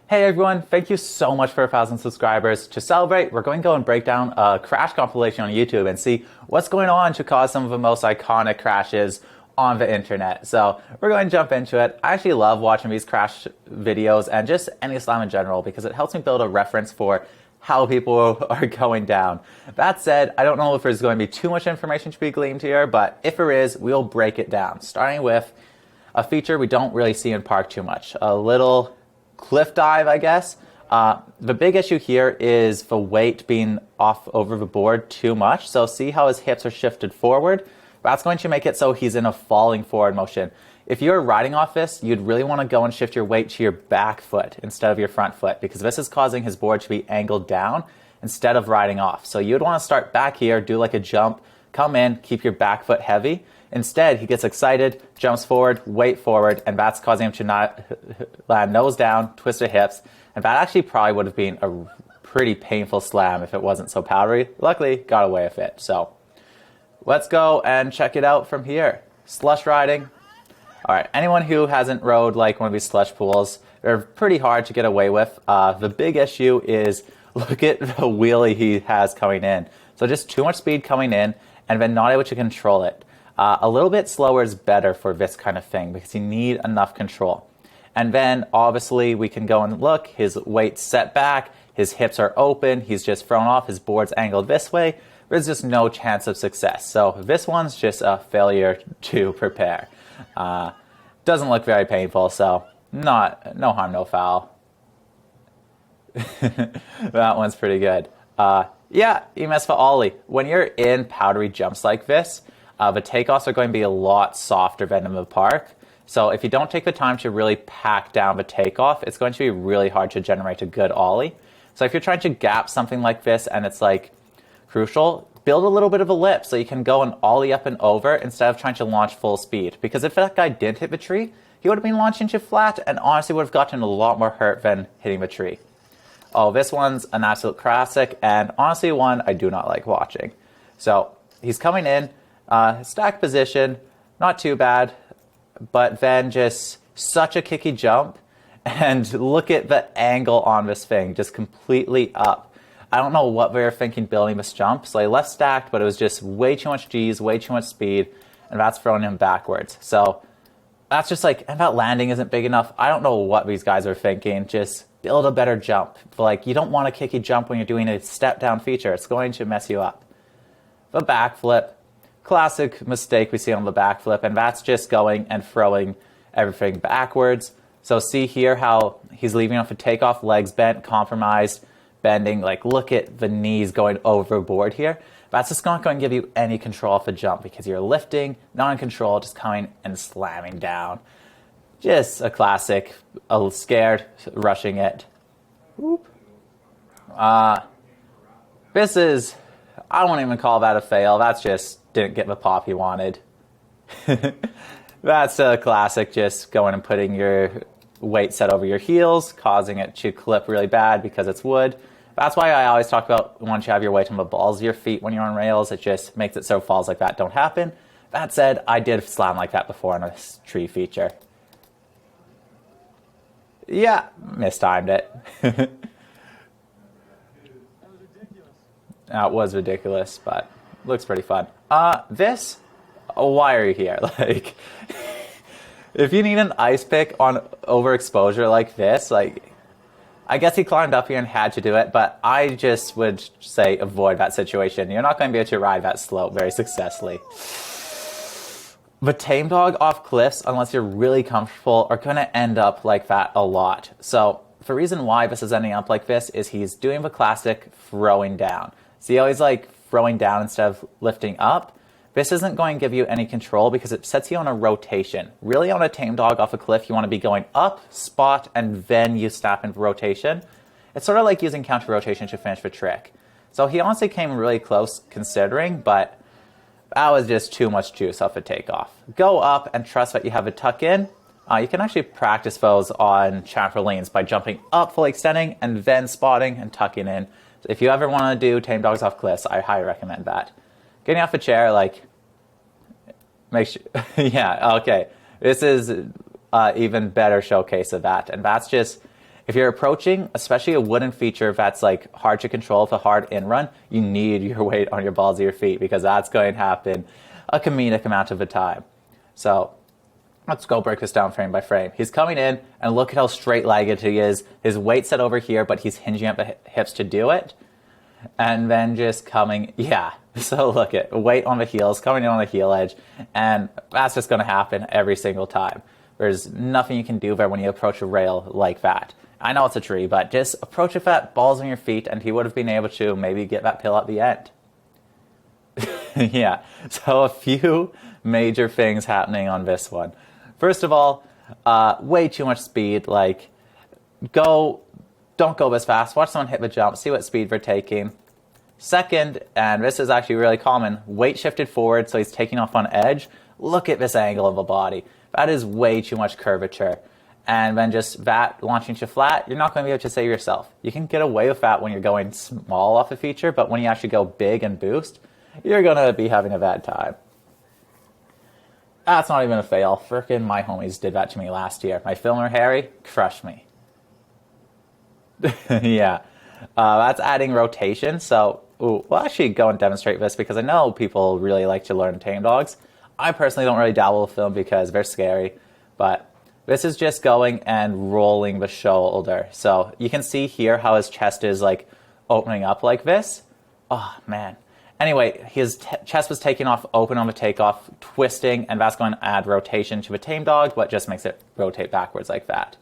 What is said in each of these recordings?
Hey everyone, thank you so much for 1,000 subscribers. To celebrate, we're going to go and break down a crash compilation on YouTube and see what's going on to cause some of the most iconic crashes on the internet. So we're going to jump into it. I actually love watching these crash videos and just any slam in general because it helps me build a reference for how people are going down. That said, I don't know if there's going to be too much information to be gleaned here, but if there is, we'll break it down. Starting with a feature we don't really see in park too much, a little cliff dive, I guess. The big issue here is the weight being off over the board too much. So see how his hips are shifted forward? That's going to make it so he's in a falling forward motion. If you're riding off this, you'd really want to go and shift your weight to your back foot instead of your front foot because this is causing his board to be angled down instead of riding off. So you'd want to start back here, do like a jump, come in, keep your back foot heavy. Instead, he gets excited, jumps forward, weight forward, and that's causing him to not land nose down, twist the hips. And that actually probably would have been a pretty painful slam if it wasn't so powdery. Luckily, got away with it. So let's go and check it out from here. Slush riding. All right, anyone who hasn't rode like one of these slush pools, they're pretty hard to get away with. The big issue is look at the wheelie he has coming in. So just too much speed coming in and then not able to control it. A little bit slower is better for this kind of thing because you need enough control. And then obviously we can go and look, his weight's set back, his hips are open, he's just thrown off, his board's angled this way. There's just no chance of success. So this one's just a failure to prepare. Doesn't look very painful, so no harm, no foul. That one's pretty good. Yeah, you missed the ollie. When you're in powdery jumps like this, the takeoffs are going to be a lot softer than in the park. So if you don't take the time to really pack down the takeoff, it's going to be really hard to generate a good ollie. So if you're trying to gap something like this and it's like crucial, build a little bit of a lip so you can go and ollie up and over instead of trying to launch full speed. Because if that guy didn't hit the tree, he would have been launching to flat and honestly would have gotten a lot more hurt than hitting the tree. Oh, this one's an absolute classic and honestly one I do not like watching. So he's coming in. Stack position, not too bad, but then just such a kicky jump, and look at the angle on this thing, just completely up. I don't know what they were thinking building this jump, so he left stacked, but it was just way too much G's, way too much speed, and that's throwing him backwards. So that's just like, and that landing isn't big enough. I don't know what these guys are thinking, just build a better jump. Like, you don't want a kicky jump when you're doing a step down feature, it's going to mess you up. The backflip. Classic mistake we see on the backflip, and that's just going and throwing everything backwards. So see here how he's leaving off a takeoff, legs bent, compromised, bending. Like, look at the knees going overboard here. That's just not going to give you any control off the jump because you're lifting, not in control, just coming and slamming down. Just a classic, a little scared, rushing it. Whoop. This is, I won't even call that a fail. That's just didn't get the pop he wanted. That's a classic, just going and putting your weight set over your heels, causing it to clip really bad because it's wood. That's why I always talk about once you have your weight on the balls of your feet when you're on rails, it just makes it so falls like that don't happen. That said, I did slam like that before on a tree feature. Yeah, mistimed it. That was ridiculous, but looks pretty fun. Why are you here? Like, if you need an ice pick on overexposure like this, like, I guess he climbed up here and had to do it, but I just would say avoid that situation. You're not going to be able to ride that slope very successfully. The tame dog off cliffs, unless you're really comfortable, are going to end up like that a lot. So the reason why this is ending up like this is he's doing the classic throwing down. See how he's like throwing down instead of lifting up? This isn't going to give you any control because it sets you on a rotation. Really, on a tame dog off a cliff, you want to be going up, spot, and then you snap into rotation. It's sort of like using counter rotation to finish the trick. So he honestly came really close considering, but that was just too much juice off a takeoff. Go up and trust that you have a tuck in. You can actually practice those on trampolines by jumping up, fully extending, and then spotting and tucking in. So if you ever want to do tame dogs off cliffs, I highly recommend that. Getting off a chair, like, make sure, yeah, okay. This is even better showcase of that. And that's just, If you're approaching, especially a wooden feature that's like hard to control with a hard in-run, you need your weight on your balls of your feet because that's going to happen a comedic amount of the time. So let's go break this down frame by frame. He's coming in, and look at how straight-legged he is. His weight's set over here, but he's hinging at the hips to do it. And then just coming, yeah. So look at weight on the heels, coming in on the heel edge, and that's just going to happen every single time. There's nothing you can do there when you approach a rail like that. I know it's a tree, but just approach it that balls on your feet, and he would have been able to maybe get that pill at the end. Yeah, so a few major things happening on this one. First of all, way too much speed. Like, don't go this fast. Watch someone hit the jump, see what speed they're taking. Second, and this is actually really common, weight shifted forward, so he's taking off on edge. Look at this angle of the body. That is way too much curvature. And then just that launching to flat, you're not going to be able to save yourself. You can get away with that when you're going small off a feature, but when you actually go big and boost, you're going to be having a bad time. That's not even a fail. Frickin' my homies did that to me last year. My filmer, Harry, crushed me. Yeah. That's adding rotation. So, we'll actually go and demonstrate this because I know people really like to learn tame dogs. I personally don't really dabble with them because they're scary. But this is just going and rolling the shoulder. So, you can see here how his chest is like opening up like this. Oh, man. Anyway, his chest was taking off open on the takeoff, twisting, and that's going to add rotation to the tame dog, but just makes it rotate backwards like that.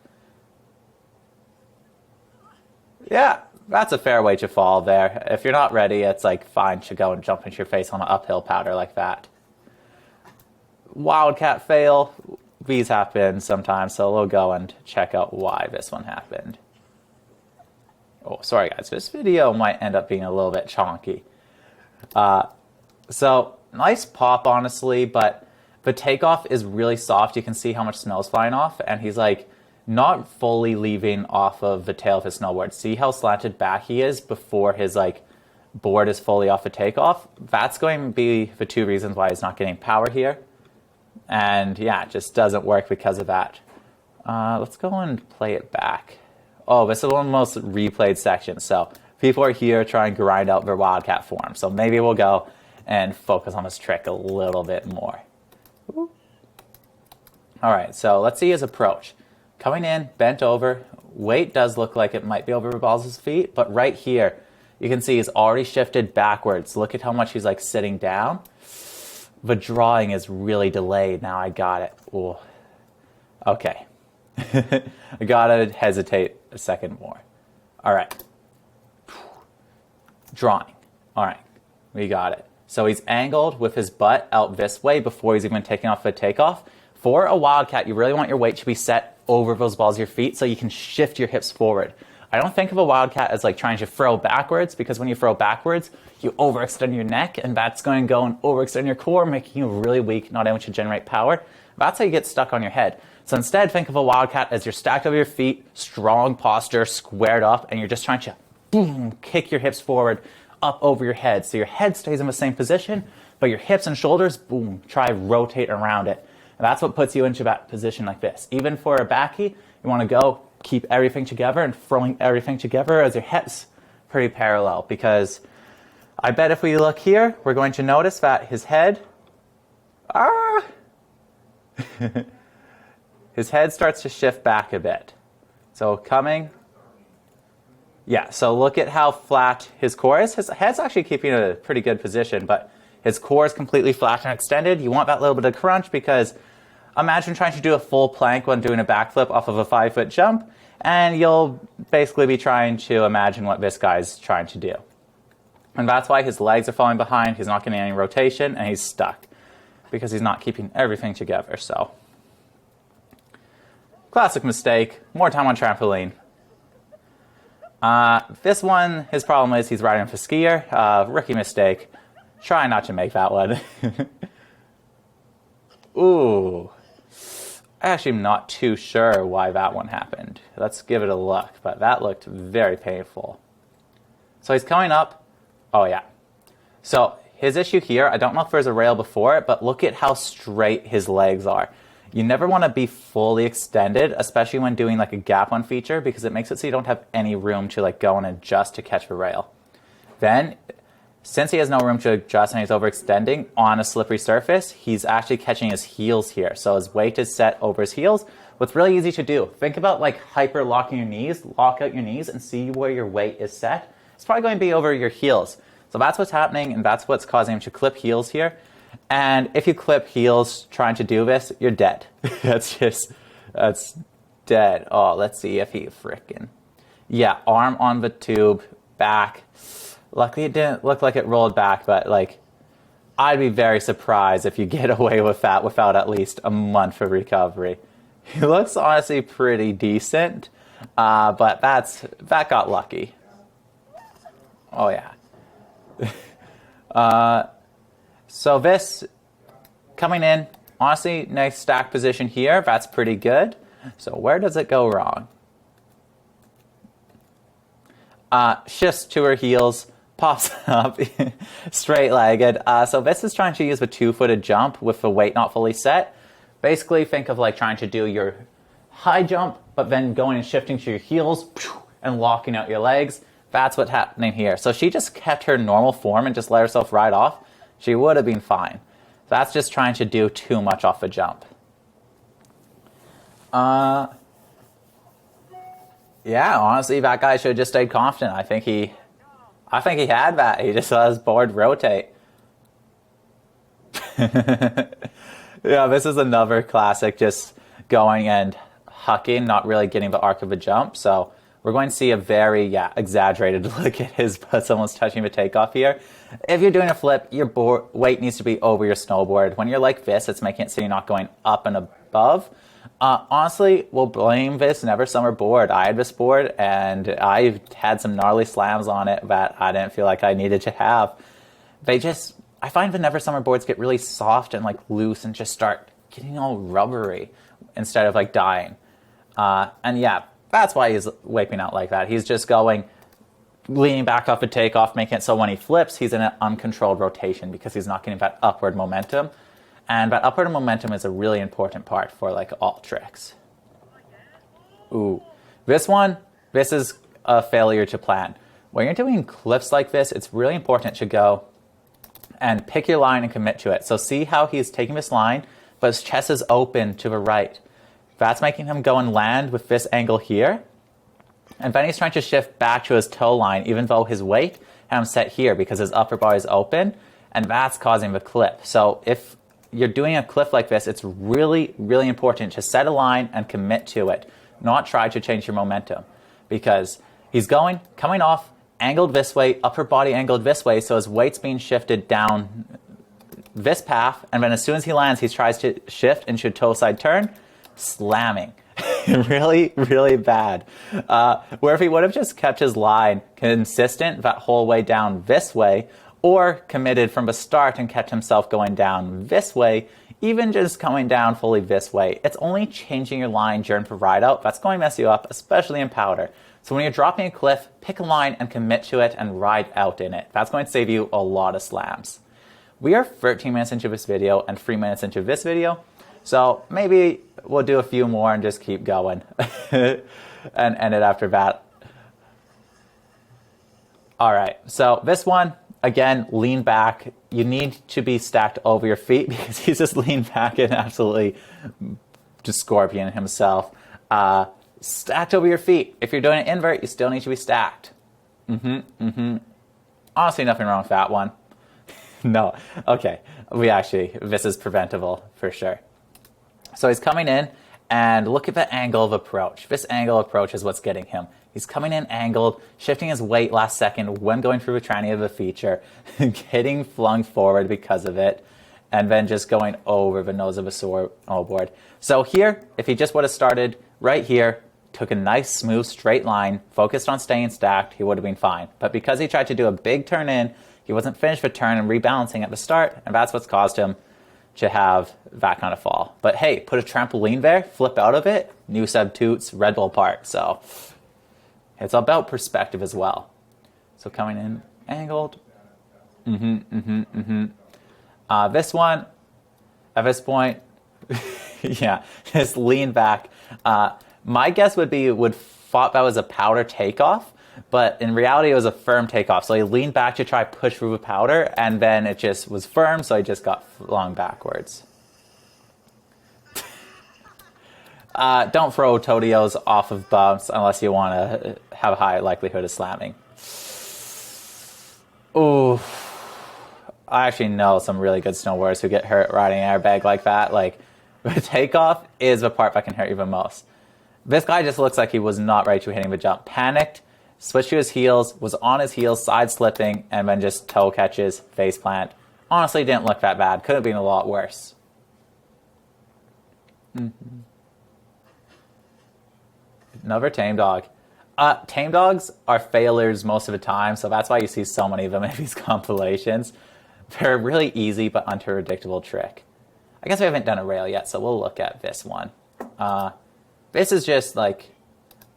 Yeah, that's a fair way to fall there. If you're not ready, it's like fine to go and jump into your face on an uphill powder like that. Wildcat fail. These happen sometimes, so we'll go and check out why this one happened. Oh, sorry guys, this video might end up being a little bit chonky. So nice pop, honestly, but the takeoff is really soft. You can see how much snow's flying off, and he's like not fully leaving off of the tail of his snowboard. See how slanted back he is before his like board is fully off the takeoff? That's going to be the two reasons why he's not getting power here. And yeah, it just doesn't work because of that. Let's go and play it back. Oh, this is one of the most replayed sections, so people are here trying to grind out their wildcat form. So maybe we'll go and focus on this trick a little bit more. All right, so let's see his approach. Coming in, bent over. Weight does look like it might be over the balls of his feet, but right here, you can see he's already shifted backwards. Look at how much he's like sitting down. The drawing is really delayed. Now I got it. Ooh. Okay. I gotta hesitate a second more. All right. Drawing. All right. We got it. So he's angled with his butt out this way before he's even taking off the takeoff. For a wildcat, you really want your weight to be set over those balls of your feet so you can shift your hips forward. I don't think of a wildcat as like trying to throw backwards, because when you throw backwards, you overextend your neck, and that's going to go and overextend your core, making you really weak, not able to generate power. That's how you get stuck on your head. So instead, think of a wildcat as you're stacked over your feet, strong posture, squared up, and you're just trying to boom, kick your hips forward up over your head. So your head stays in the same position, but your hips and shoulders, boom, try rotate around it. And that's what puts you into that position like this. Even for a backy, you want to go keep everything together and throwing everything together as your hips pretty parallel, because I bet if we look here, we're going to notice that his head, his head starts to shift back a bit. So coming, yeah, so look at how flat his core is. His head's actually keeping a pretty good position, but his core is completely flat and extended. You want that little bit of crunch, because imagine trying to do a full plank when doing a backflip off of a 5-foot jump, and you'll basically be trying to imagine what this guy's trying to do. And that's why his legs are falling behind, he's not getting any rotation, and he's stuck, because he's not keeping everything together. So, classic mistake, more time on trampoline. This one, his problem is he's riding with a skier. Rookie mistake. Try not to make that one. Ooh. I actually am not too sure why that one happened. Let's give it a look, but that looked very painful. So he's coming up. Oh yeah. So his issue here, I don't know if there's a rail before it, but look at how straight his legs are. You never want to be fully extended, especially when doing like a gap on feature, because it makes it so you don't have any room to like go and adjust to catch the rail. Then, since he has no room to adjust and he's overextending on a slippery surface, he's actually catching his heels here. So his weight is set over his heels. What's really easy to do, think about like hyper locking your knees, lock out your knees and see where your weight is set. It's probably going to be over your heels. So that's what's happening, and that's what's causing him to clip heels here. And if you clip heels trying to do this, you're dead. that's dead. Oh, let's see if he frickin'. Yeah, arm on the tube, back. Luckily it didn't look like it rolled back, but like, I'd be very surprised if you get away with that without at least a month of recovery. He looks honestly pretty decent, but that got lucky. Oh yeah. So this coming in, honestly, nice stack position here. That's pretty good. So where does it go wrong? Shifts to her heels, pops up, straight-legged. So this is trying to use a two-footed jump with the weight not fully set. Basically, think of like trying to do your high jump, but then going and shifting to your heels and locking out your legs. That's what's happening here. So she just kept her normal form and just let herself ride off. She would have been fine. That's just trying to do too much off the jump. Yeah, honestly, that guy should have just stayed confident. I think he had that. He just let his board rotate. Yeah, this is another classic, just going and hucking, not really getting the arc of a jump. So we're going to see a very, exaggerated look at his butts almost touching the takeoff here. If you're doing a flip, your weight needs to be over your snowboard. When you're like this, it's making it so you're not going up and above. Honestly, we'll blame this Never Summer board. I had this board, and I had some gnarly slams on it that I didn't feel like I needed to have. I find the Never Summer boards get really soft and like loose and just start getting all rubbery instead of like dying. And yeah, that's why he's wiping out like that. He's just leaning back off a takeoff, making it so when he flips, he's in an uncontrolled rotation because he's not getting that upward momentum. And that upward momentum is a really important part for like all tricks. Ooh, this is a failure to plan. When you're doing cliffs like this, it's really important to go and pick your line and commit to it. So see how he's taking this line, but his chest is open to the right. That's making him go and land with this angle here. And then he's trying to shift back to his toe line, even though his weight had him set here because his upper bar is open, and that's causing the clip. So if you're doing a cliff like this, it's really, really important to set a line and commit to it, not try to change your momentum, because he's coming off, angled this way, upper body angled this way, so his weight's being shifted down this path, and then as soon as he lands, he tries to shift into a toe side turn, slamming. Really, really bad. Where if he would have just kept his line consistent that whole way down this way, or committed from the start and kept himself going down this way, even just coming down fully this way, it's only changing your line during the ride out that's going to mess you up, especially in powder. So when you're dropping a cliff, pick a line and commit to it and ride out in it. That's going to save you a lot of slams. We are 13 minutes into this video and 3 minutes into this video, so maybe we'll do a few more and just keep going and end it after that. All right, so this one, again, lean back. You need to be stacked over your feet because he's just leaned back and absolutely just scorpion himself. Stacked over your feet. If you're doing an invert, you still need to be stacked. Honestly, nothing wrong with that one. No, okay. This is preventable for sure. So he's coming in, and look at the angle of approach. This angle of approach is what's getting him. He's coming in angled, shifting his weight last second when going through the tranny of the feature, getting flung forward because of it, and then just going over the nose of a snowboard. So here, if he just would have started right here, took a nice smooth straight line, focused on staying stacked, he would have been fine. But because he tried to do a big turn in, he wasn't finished the turn and rebalancing at the start, and that's what's caused him to have that kind of fall. But hey, put a trampoline there, flip out of it, new sub toots, Red Bull Park. So it's about perspective as well. So coming in angled. This one, at this point, Yeah, just lean back. My guess would be thought that was a powder takeoff, but in reality it was a firm takeoff. So he leaned back to try push through the powder, and then it just was firm, so he just got flung backwards. Don't throw Toadios off of bumps unless you want to have a high likelihood of slamming. Ooh. I actually know some really good snowboarders who get hurt riding an airbag like that. Like, the takeoff is the part that can hurt you the most. This guy just looks like he was not ready to hitting the jump. Panicked, switched to his heels, was on his heels, side slipping, and then just toe catches, face plant. Honestly, didn't look that bad. Could have been a lot worse. Another tame dog. Tame dogs are failures most of the time, so that's why you see so many of them in these compilations. They're a really easy but unpredictable trick. I guess we haven't done a rail yet, so we'll look at this one. This is just like,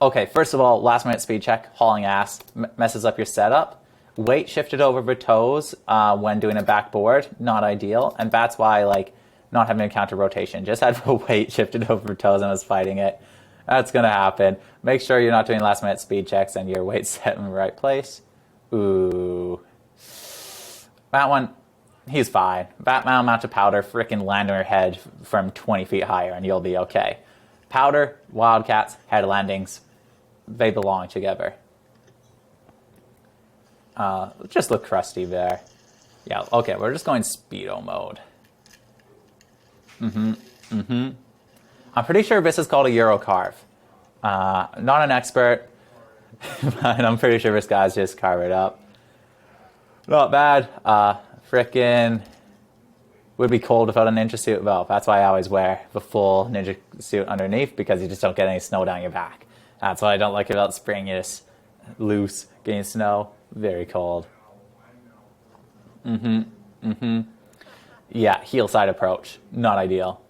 okay, first of all, last minute speed check, hauling ass, messes up your setup. Weight shifted over the toes when doing a backboard, not ideal, and that's why like not having a counter rotation. Just had the weight shifted over the toes and was fighting it. That's gonna happen. Make sure you're not doing last minute speed checks and your weight's set in the right place. Ooh. That one, he's fine. That amount of powder freaking land on your head from 20 feet higher and you'll be okay. Powder, wildcats, head landings, they belong together. Just look crusty there. Yeah, okay, we're just going speedo mode. I'm pretty sure this is called a Euro carve. Not an expert, but I'm pretty sure this guy's just carved it up. Not bad. Frickin' would be cold without a ninja suit. Well, that's why I always wear the full ninja suit underneath, because you just don't get any snow down your back. That's what I don't like about spring. You just loose, getting snow. Very cold. Yeah, heel side approach. Not ideal.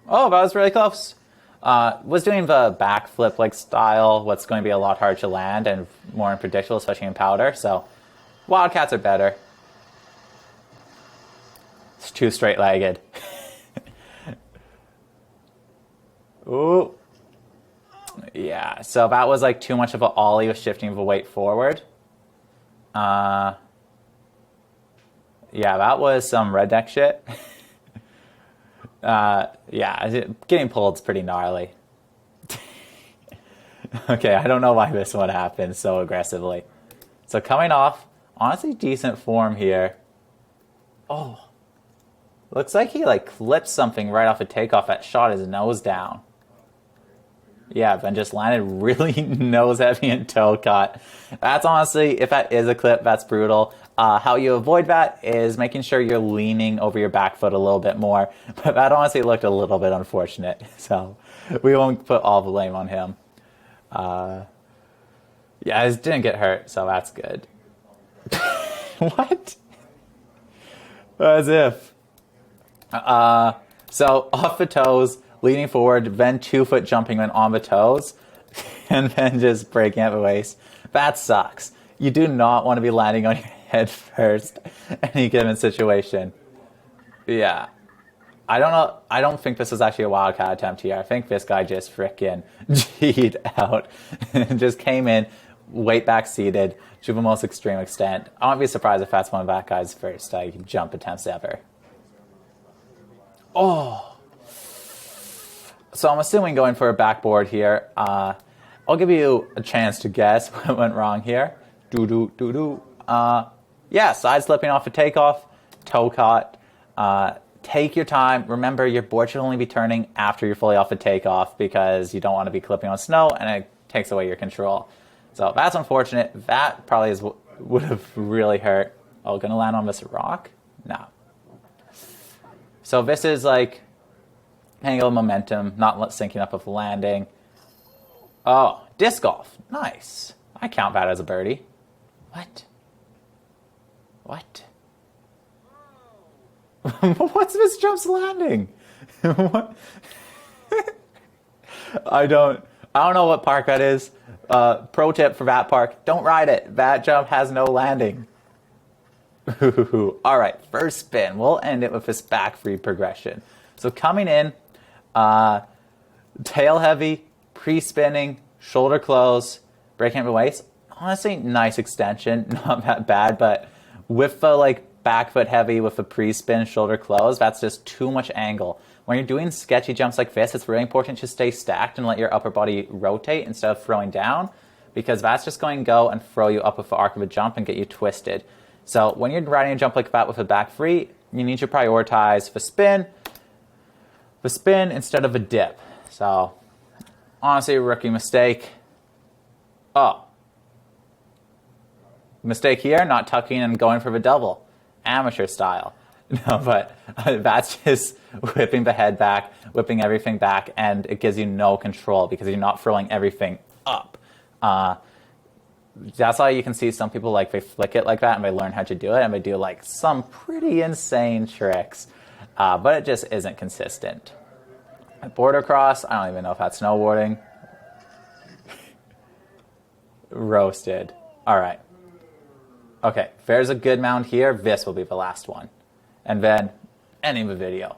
Oh, that was really close. Was doing the backflip like style, what's going to be a lot harder to land and more unpredictable, especially in powder. So wildcats are better. It's too straight-legged. Ooh. Yeah, so that was like too much of an ollie with shifting the weight forward. Yeah, that was some redneck shit. Yeah, getting pulled is pretty gnarly. Okay, I don't know why this one happened so aggressively. So coming off, honestly decent form here. Oh, looks like he like clipped something right off a takeoff that shot his nose down. Yeah, then just landed really nose heavy and toe cut. That's honestly, if that is a clip, that's brutal. How you avoid that is making sure you're leaning over your back foot a little bit more. But that honestly looked a little bit unfortunate. So we won't put all the blame on him. Yeah, he didn't get hurt, so that's good. What? As if. So off the toes, leaning forward, then 2-foot jumping when on the toes, and then just breaking at the waist. That sucks. You do not want to be landing on your head first in any given situation. Yeah. I don't know. I don't think this is actually a wildcat attempt here. I think this guy just frickin' G'd out and just came in, weight back seated to the most extreme extent. I won't be surprised if that's one of that guy's first jump attempts ever. Oh. So I'm assuming going for a backboard here. I'll give you a chance to guess what went wrong here. Yeah, side slipping off a takeoff, toe caught. Take your time. Remember, your board should only be turning after you're fully off a takeoff because you don't want to be clipping on snow and it takes away your control. So that's unfortunate. That probably would have really hurt. Oh, gonna land on this rock? No. So this is like angle of momentum, not syncing up with landing. Oh, disc golf. Nice. I count that as a birdie. What? What? What's this jump's landing? What? I don't know what park that is. Pro tip for that park, don't ride it. That jump has no landing. Ooh, all right, first spin. We'll end it with this back free progression. So coming in, tail heavy, pre-spinning, shoulder close, breaking up the waist. Honestly, nice extension, not that bad, but with the like back foot heavy with the pre-spin, shoulder close, that's just too much angle. When you're doing sketchy jumps like this, it's really important to stay stacked and let your upper body rotate instead of throwing down, because that's just going to go and throw you up with the arc of a jump and get you twisted. So when you're riding a jump like that with a back free, you need to prioritize the spin instead of a dip. So honestly, rookie mistake. Oh. Mistake here, not tucking and going for the double. Amateur style. No, but that's just whipping the head back, whipping everything back, and it gives you no control because you're not throwing everything up. That's why you can see some people, like, they flick it like that and they learn how to do it and they do like some pretty insane tricks, but it just isn't consistent. Border cross, I don't even know if that's snowboarding. Roasted. All right. Okay, there's a good mound here. This will be the last one. And then ending the video.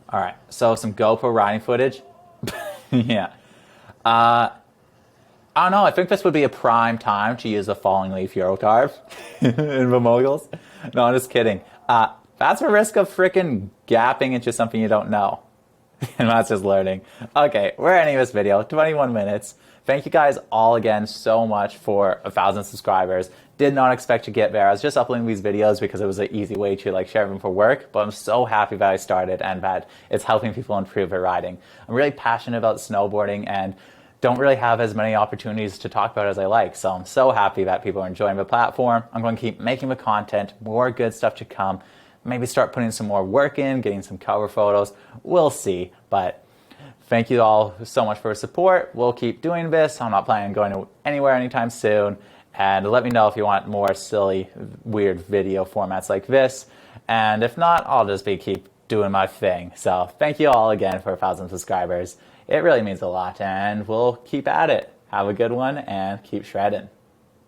All right, so some GoPro riding footage. Yeah. I don't know, I think this would be a prime time to use a falling leaf Euro carve in the moguls. No, I'm just kidding. That's a risk of freaking gapping into something you don't know. And that's just learning. Okay, we're ending this video, 21 minutes. Thank you guys all again so much for 1,000 subscribers. Did not expect to get there. I was just uploading these videos because it was an easy way to like share them for work, but I'm so happy that I started and that it's helping people improve their riding. I'm really passionate about snowboarding and don't really have as many opportunities to talk about as I like, so I'm so happy that people are enjoying the platform. I'm going to keep making the content, more good stuff to come. Maybe start putting some more work in, getting some cover photos. We'll see, but thank you all so much for your support. We'll keep doing this. I'm not planning on going anywhere anytime soon. And let me know if you want more silly, weird video formats like this. And if not, I'll just keep doing my thing. So thank you all again for 1,000 subscribers. It really means a lot, and we'll keep at it. Have a good one, and keep shredding.